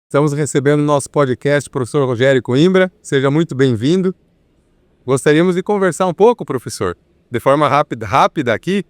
Estamos recebendo no nosso podcast o professor Rogério Coimbra. Seja muito bem-vindo. Gostaríamos de conversar um pouco, professor, de forma rápida aqui,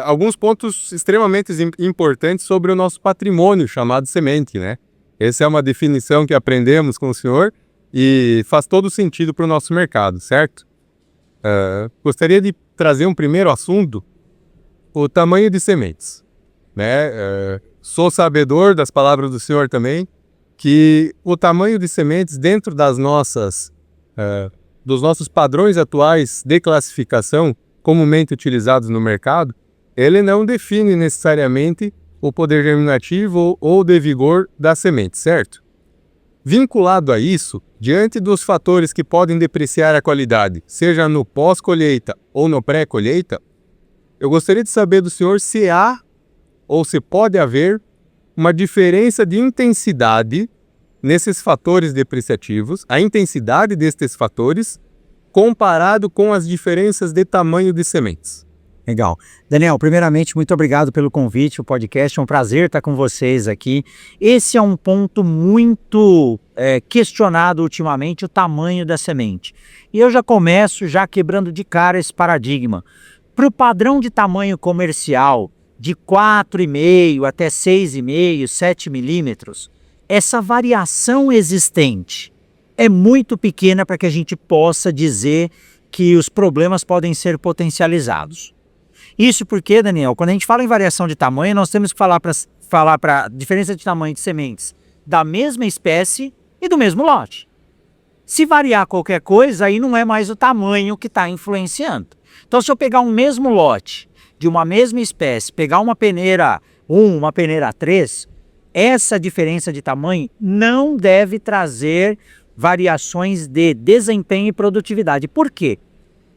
alguns pontos extremamente importantes sobre o nosso patrimônio chamado semente, né? Essa é uma definição que aprendemos com o senhor e faz todo sentido para o nosso mercado, certo? Gostaria de trazer um primeiro assunto, o tamanho de sementes, né? Sou sabedor das palavras do senhor também, que o tamanho de sementes dentro dos nossos padrões atuais de classificação comumente utilizados no mercado, ele não define necessariamente o poder germinativo ou de vigor da semente, certo? Vinculado a isso, diante dos fatores que podem depreciar a qualidade, seja no pós-colheita ou no pré-colheita, eu gostaria de saber do senhor se há ou se pode haver uma diferença de intensidade nesses fatores depreciativos, a intensidade destes fatores, comparado com as diferenças de tamanho de sementes. Legal. Daniel, primeiramente, muito obrigado pelo convite, o podcast, é um prazer estar com vocês aqui. Esse é um ponto muito questionado ultimamente, o tamanho da semente. E eu já começo quebrando de cara esse paradigma. Para o padrão de tamanho comercial, de 4,5 até 6,5, 7 milímetros, essa variação existente é muito pequena para que a gente possa dizer que os problemas podem ser potencializados. Isso porque, Daniel, quando a gente fala em variação de tamanho, nós temos que falar para a diferença de tamanho de sementes da mesma espécie e do mesmo lote. Se variar qualquer coisa, aí não é mais o tamanho que está influenciando. Então, se eu pegar um mesmo lote, de uma mesma espécie, pegar uma peneira 1, uma peneira 3, essa diferença de tamanho não deve trazer variações de desempenho e produtividade. Por quê?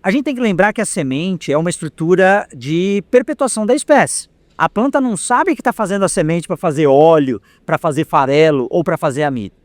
A gente tem que lembrar que a semente é uma estrutura de perpetuação da espécie. A planta não sabe que está fazendo a semente para fazer óleo, para fazer farelo ou para fazer amido.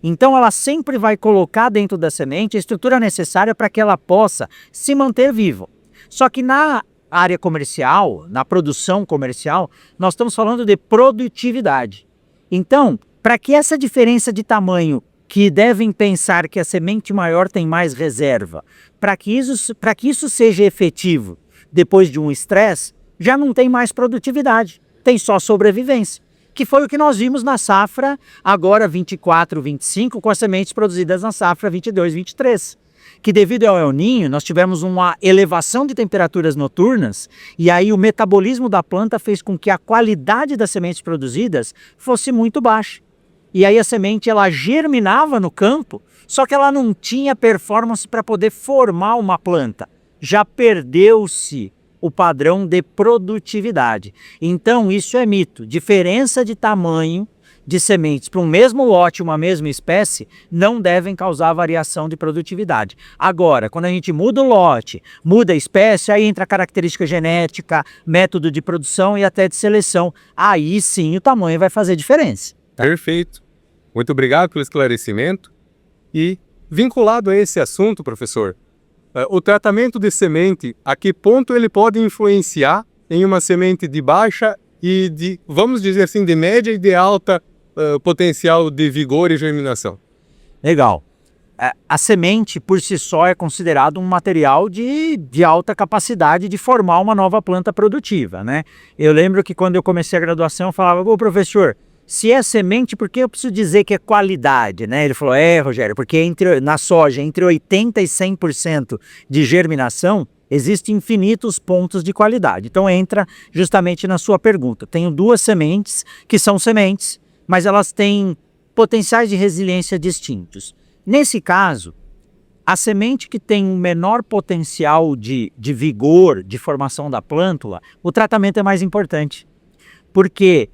Então ela sempre vai colocar dentro da semente a estrutura necessária para que ela possa se manter viva. Só que na área comercial, na produção comercial, nós estamos falando de produtividade. Então, para que essa diferença de tamanho, que devem pensar que a semente maior tem mais reserva, para que isso seja efetivo depois de um estresse, já não tem mais produtividade, tem só sobrevivência, que foi o que nós vimos na safra agora 24, 25, com as sementes produzidas na safra 22, 23. Que devido ao El Niño, nós tivemos uma elevação de temperaturas noturnas e aí o metabolismo da planta fez com que a qualidade das sementes produzidas fosse muito baixa. E aí a semente ela germinava no campo, só que ela não tinha performance para poder formar uma planta. Já perdeu-se o padrão de produtividade. Então isso é mito. Diferença de tamanho de sementes para um mesmo lote, uma mesma espécie, não devem causar variação de produtividade. Agora, quando a gente muda o lote, muda a espécie, aí entra a característica genética, método de produção e até de seleção. Aí sim o tamanho vai fazer diferença. Tá? Perfeito. Muito obrigado pelo esclarecimento. E vinculado a esse assunto, professor, o tratamento de semente, a que ponto ele pode influenciar em uma semente de baixa e de, vamos dizer assim, de média e de alta potencial de vigor e germinação? Legal. A semente, por si só, é considerado um material de alta capacidade de formar uma nova planta produtiva, né? Eu lembro que quando eu comecei a graduação, eu falava, ô professor, se é semente, por que eu preciso dizer que é qualidade, né? Ele falou, Rogério, porque na soja, entre 80% e 100% de germinação, existem infinitos pontos de qualidade. Então entra justamente na sua pergunta. Tenho duas sementes que são sementes, mas elas têm potenciais de resiliência distintos. Nesse caso, a semente que tem um menor potencial de vigor, de formação da plântula, o tratamento é mais importante. Porque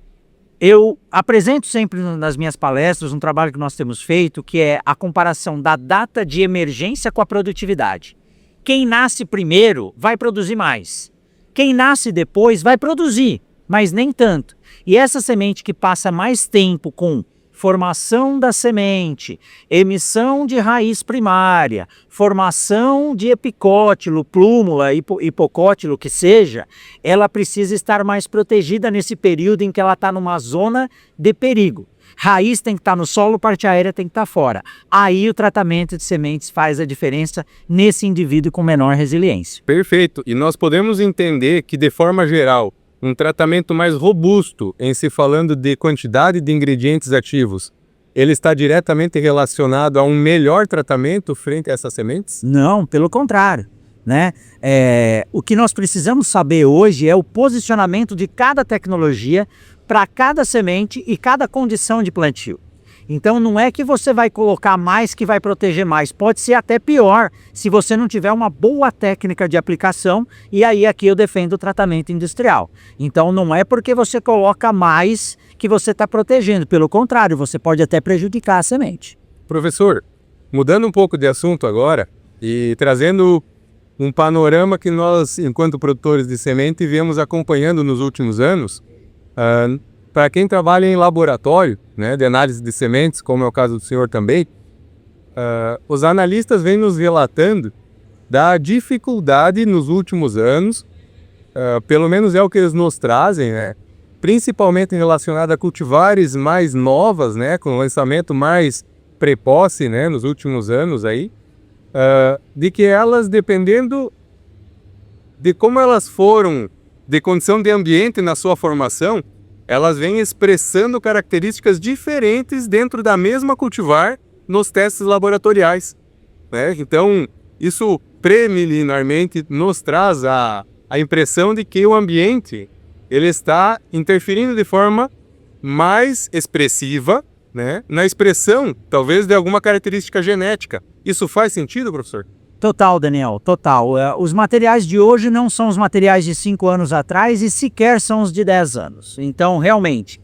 eu apresento sempre nas minhas palestras um trabalho que nós temos feito, que é a comparação da data de emergência com a produtividade. Quem nasce primeiro vai produzir mais. Quem nasce depois vai produzir, mas nem tanto. E essa semente que passa mais tempo com formação da semente, emissão de raiz primária, formação de epicótilo, plúmula, hipocótilo, que seja, ela precisa estar mais protegida nesse período em que ela está numa zona de perigo. Raiz tem que estar no solo, parte aérea tem que estar fora. Aí o tratamento de sementes faz a diferença nesse indivíduo com menor resiliência. Perfeito. E nós podemos entender que, de forma geral, um tratamento mais robusto, em se falando de quantidade de ingredientes ativos, ele está diretamente relacionado a um melhor tratamento frente a essas sementes? Não, pelo contrário, né? O que nós precisamos saber hoje é o posicionamento de cada tecnologia para cada semente e cada condição de plantio. Então não é que você vai colocar mais que vai proteger mais, pode ser até pior se você não tiver uma boa técnica de aplicação, e aí aqui eu defendo o tratamento industrial. Então não é porque você coloca mais que você está protegendo, pelo contrário, você pode até prejudicar a semente. Professor, mudando um pouco de assunto agora e trazendo um panorama que nós, enquanto produtores de semente, viemos acompanhando nos últimos anos, para quem trabalha em laboratório, né, de análise de sementes, como é o caso do senhor também, os analistas vêm nos relatando da dificuldade nos últimos anos, pelo menos é o que eles nos trazem, né, principalmente relacionado a cultivares mais novas, né, com lançamento mais precoce, né, nos últimos anos aí, de que elas, dependendo de como elas foram, de condição de ambiente na sua formação, elas vêm expressando características diferentes dentro da mesma cultivar nos testes laboratoriais, né? Então, isso preliminarmente nos traz a impressão de que o ambiente ele está interferindo de forma mais expressiva, né, na expressão, talvez, de alguma característica genética. Isso faz sentido, professor? Total, Daniel, total. Os materiais de hoje não são os materiais de 5 anos atrás e sequer são os de 10 anos. Então, realmente,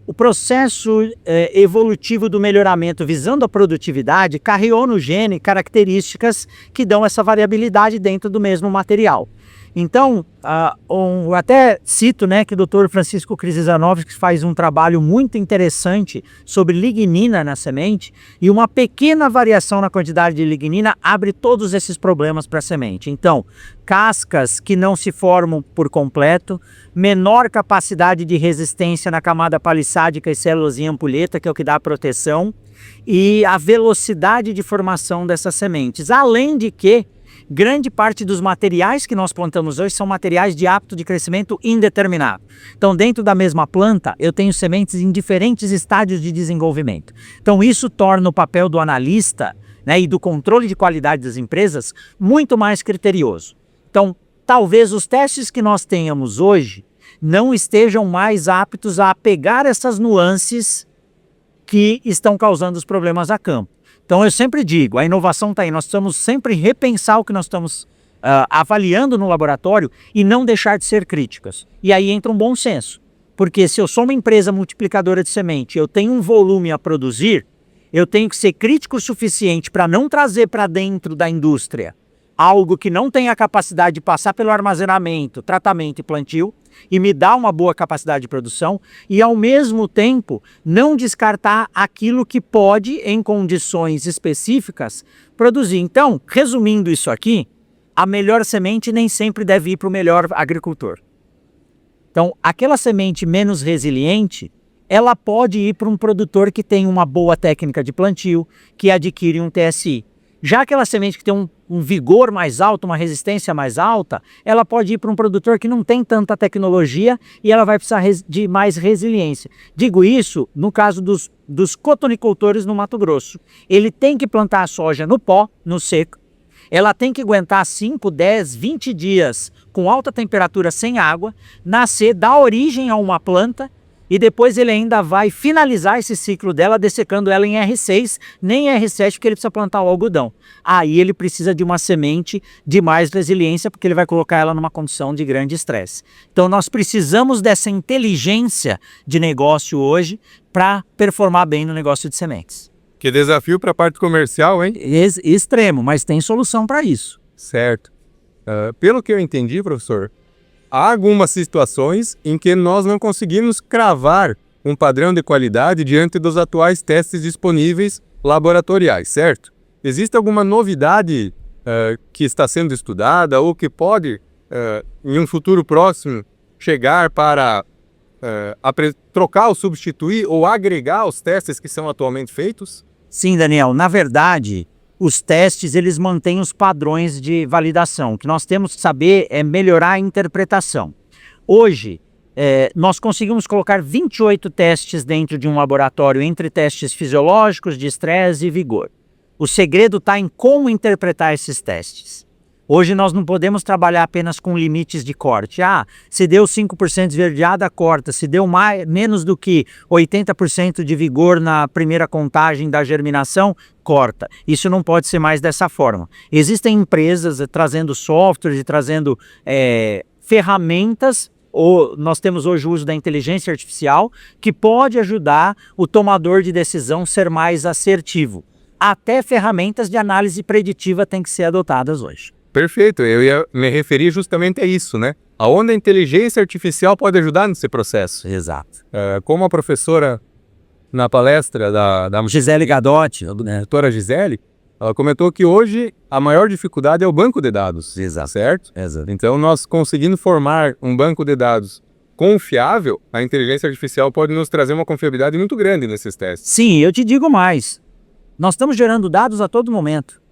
o processo evolutivo do melhoramento visando a produtividade carregou no gene características que dão essa variabilidade dentro do mesmo material. Então, eu até cito, né, que o Dr. Francisco Krzyzanowski faz um trabalho muito interessante sobre lignina na semente, e uma pequena variação na quantidade de lignina abre todos esses problemas para a semente. Então, cascas que não se formam por completo, menor capacidade de resistência na camada palissádica e células em ampulheta, que é o que dá a proteção, e a velocidade de formação dessas sementes. Além de que, grande parte dos materiais que nós plantamos hoje são materiais de hábito de crescimento indeterminado. Então, dentro da mesma planta, eu tenho sementes em diferentes estágios de desenvolvimento. Então, isso torna o papel do analista, né, e do controle de qualidade das empresas muito mais criterioso. Então, talvez os testes que nós tenhamos hoje não estejam mais aptos a pegar essas nuances que estão causando os problemas a campo. Então eu sempre digo, a inovação está aí, nós precisamos sempre repensar o que nós estamos avaliando no laboratório e não deixar de ser críticas. E aí entra um bom senso, porque se eu sou uma empresa multiplicadora de semente, eu tenho um volume a produzir, eu tenho que ser crítico o suficiente para não trazer para dentro da indústria algo que não tenha a capacidade de passar pelo armazenamento, tratamento e plantio, e me dá uma boa capacidade de produção, e ao mesmo tempo não descartar aquilo que pode, em condições específicas, produzir. Então, resumindo isso aqui, a melhor semente nem sempre deve ir para o melhor agricultor. Então, aquela semente menos resiliente, ela pode ir para um produtor que tem uma boa técnica de plantio, que adquire um TSI. Já aquela semente que tem um vigor mais alto, uma resistência mais alta, ela pode ir para um produtor que não tem tanta tecnologia e ela vai precisar de mais resiliência. Digo isso no caso dos cotonicultores no Mato Grosso. Ele tem que plantar a soja no pó, no seco. Ela tem que aguentar 5, 10, 20 dias com alta temperatura sem água, nascer, dar origem a uma planta, e depois ele ainda vai finalizar esse ciclo dela dessecando ela em R6, nem R7, porque ele precisa plantar o algodão. Aí ele precisa de uma semente de mais resiliência, porque ele vai colocar ela numa condição de grande estresse. Então nós precisamos dessa inteligência de negócio hoje para performar bem no negócio de sementes. Que desafio para a parte comercial, hein? Extremo, mas tem solução para isso. Certo. Pelo que eu entendi, professor, há algumas situações em que nós não conseguimos cravar um padrão de qualidade diante dos atuais testes disponíveis laboratoriais, certo? Existe alguma novidade que está sendo estudada ou que pode, em um futuro próximo, chegar para trocar ou substituir ou agregar os testes que são atualmente feitos? Sim, Daniel. Na verdade, os testes eles mantêm os padrões de validação. O que nós temos que saber é melhorar a interpretação. Hoje, nós conseguimos colocar 28 testes dentro de um laboratório, entre testes fisiológicos, de estresse e vigor. O segredo está em como interpretar esses testes. Hoje nós não podemos trabalhar apenas com limites de corte. Se deu 5% esverdeada, corta. Se deu menos do que 80% de vigor na primeira contagem da germinação, corta. Isso não pode ser mais dessa forma. Existem empresas trazendo softwares e trazendo ferramentas. Nós temos hoje o uso da inteligência artificial que pode ajudar o tomador de decisão a ser mais assertivo. Até ferramentas de análise preditiva têm que ser adotadas hoje. Perfeito, eu ia me referir justamente a isso, né? Aonde a inteligência artificial pode ajudar nesse processo. Exato. Como a professora, na palestra da Gisele Gadotti, doutora Gisele, ela comentou que hoje a maior dificuldade é o banco de dados. Exato. Certo? Exato. Então, nós conseguindo formar um banco de dados confiável, a inteligência artificial pode nos trazer uma confiabilidade muito grande nesses testes. Sim, eu te digo mais. Nós estamos gerando dados a todo momento.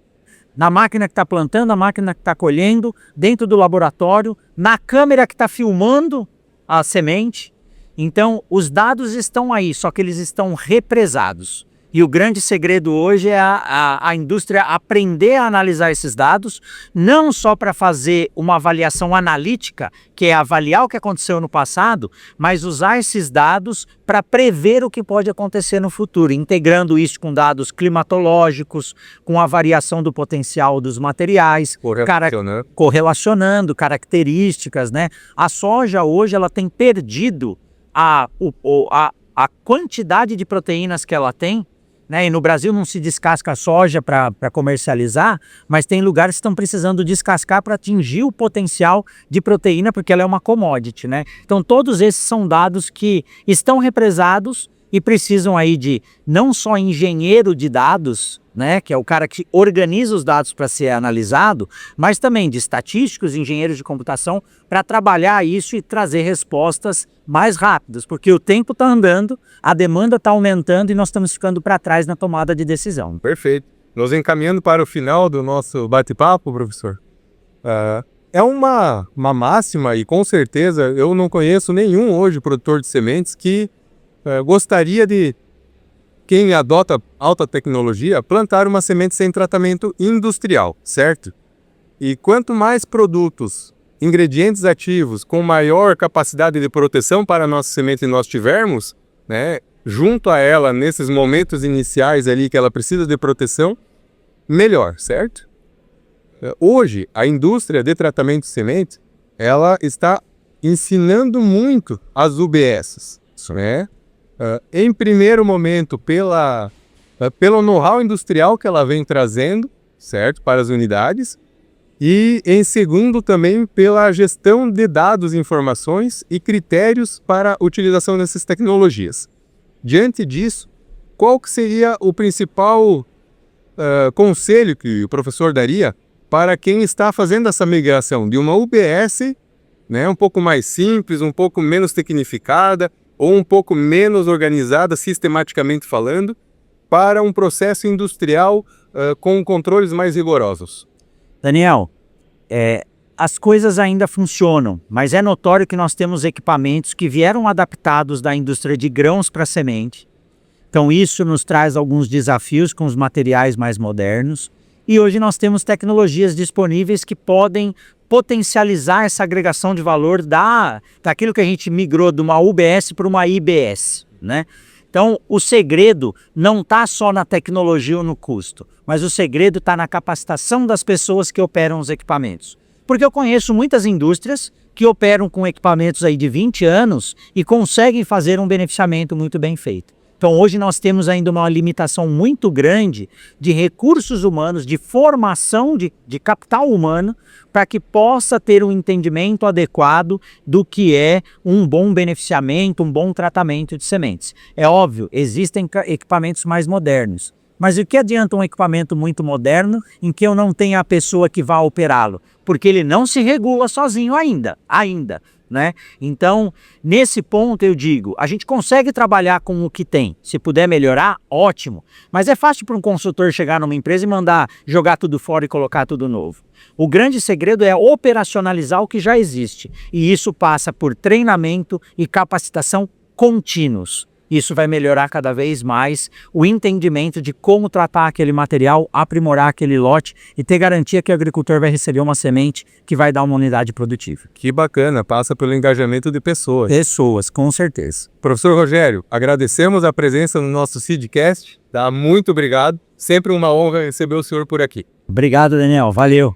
Na máquina que está plantando, na máquina que está colhendo, dentro do laboratório, na câmera que está filmando a semente. Então, os dados estão aí, só que eles estão represados. E o grande segredo hoje é a indústria aprender a analisar esses dados, não só para fazer uma avaliação analítica, que é avaliar o que aconteceu no passado, mas usar esses dados para prever o que pode acontecer no futuro, integrando isso com dados climatológicos, com a variação do potencial dos materiais, correlacionando características, né? A soja hoje ela tem perdido a quantidade de proteínas que ela tem, né? E no Brasil não se descasca a soja para comercializar, mas tem lugares que estão precisando descascar para atingir o potencial de proteína, porque ela é uma commodity, né? Então todos esses são dados que estão represados e precisam aí de não só engenheiro de dados, né, que é o cara que organiza os dados para ser analisado, mas também de estatísticos, engenheiros de computação, para trabalhar isso e trazer respostas mais rápidas, porque o tempo está andando, a demanda está aumentando e nós estamos ficando para trás na tomada de decisão. Perfeito. Nos encaminhando para o final do nosso bate-papo, professor, é uma máxima e com certeza eu não conheço nenhum hoje produtor de sementes que gostaria de, quem adota alta tecnologia, plantar uma semente sem tratamento industrial, certo? E quanto mais produtos, ingredientes ativos com maior capacidade de proteção para a nossa semente nós tivermos, né, junto a ela nesses momentos iniciais ali que ela precisa de proteção, melhor, certo? Hoje, a indústria de tratamento de semente, ela está ensinando muito as UBSs, né? Em primeiro momento, pelo know-how industrial que ela vem trazendo, certo, para as unidades, e em segundo também pela gestão de dados, informações e critérios para a utilização dessas tecnologias. Diante disso, qual que seria o principal conselho que o professor daria para quem está fazendo essa migração de uma UBS, né, um pouco mais simples, um pouco menos tecnificada, ou um pouco menos organizada, sistematicamente falando, para um processo industrial com controles mais rigorosos? Daniel, as coisas ainda funcionam, mas é notório que nós temos equipamentos que vieram adaptados da indústria de grãos para semente. Então isso nos traz alguns desafios com os materiais mais modernos. E hoje nós temos tecnologias disponíveis que podem potencializar essa agregação de valor daquilo que a gente migrou de uma UBS para uma IBS, né? Então, o segredo não está só na tecnologia ou no custo, mas o segredo está na capacitação das pessoas que operam os equipamentos. Porque eu conheço muitas indústrias que operam com equipamentos aí de 20 anos e conseguem fazer um beneficiamento muito bem feito. Então hoje nós temos ainda uma limitação muito grande de recursos humanos, de formação de capital humano, para que possa ter um entendimento adequado do que é um bom beneficiamento, um bom tratamento de sementes. É óbvio, existem equipamentos mais modernos, mas o que adianta um equipamento muito moderno em que eu não tenha a pessoa que vá operá-lo? Porque ele não se regula sozinho ainda. né? Então, nesse ponto eu digo, a gente consegue trabalhar com o que tem. Se puder melhorar, ótimo. Mas é fácil para um consultor chegar numa empresa e mandar jogar tudo fora e colocar tudo novo. O grande segredo é operacionalizar o que já existe. E isso passa por treinamento e capacitação contínuos. Isso vai melhorar cada vez mais o entendimento de como tratar aquele material, aprimorar aquele lote e ter garantia que o agricultor vai receber uma semente que vai dar uma unidade produtiva. Que bacana, passa pelo engajamento de pessoas. Pessoas, com certeza. Professor Rogério, agradecemos a presença no nosso Seedcast, tá? Muito obrigado, sempre uma honra receber o senhor por aqui. Obrigado, Daniel, valeu.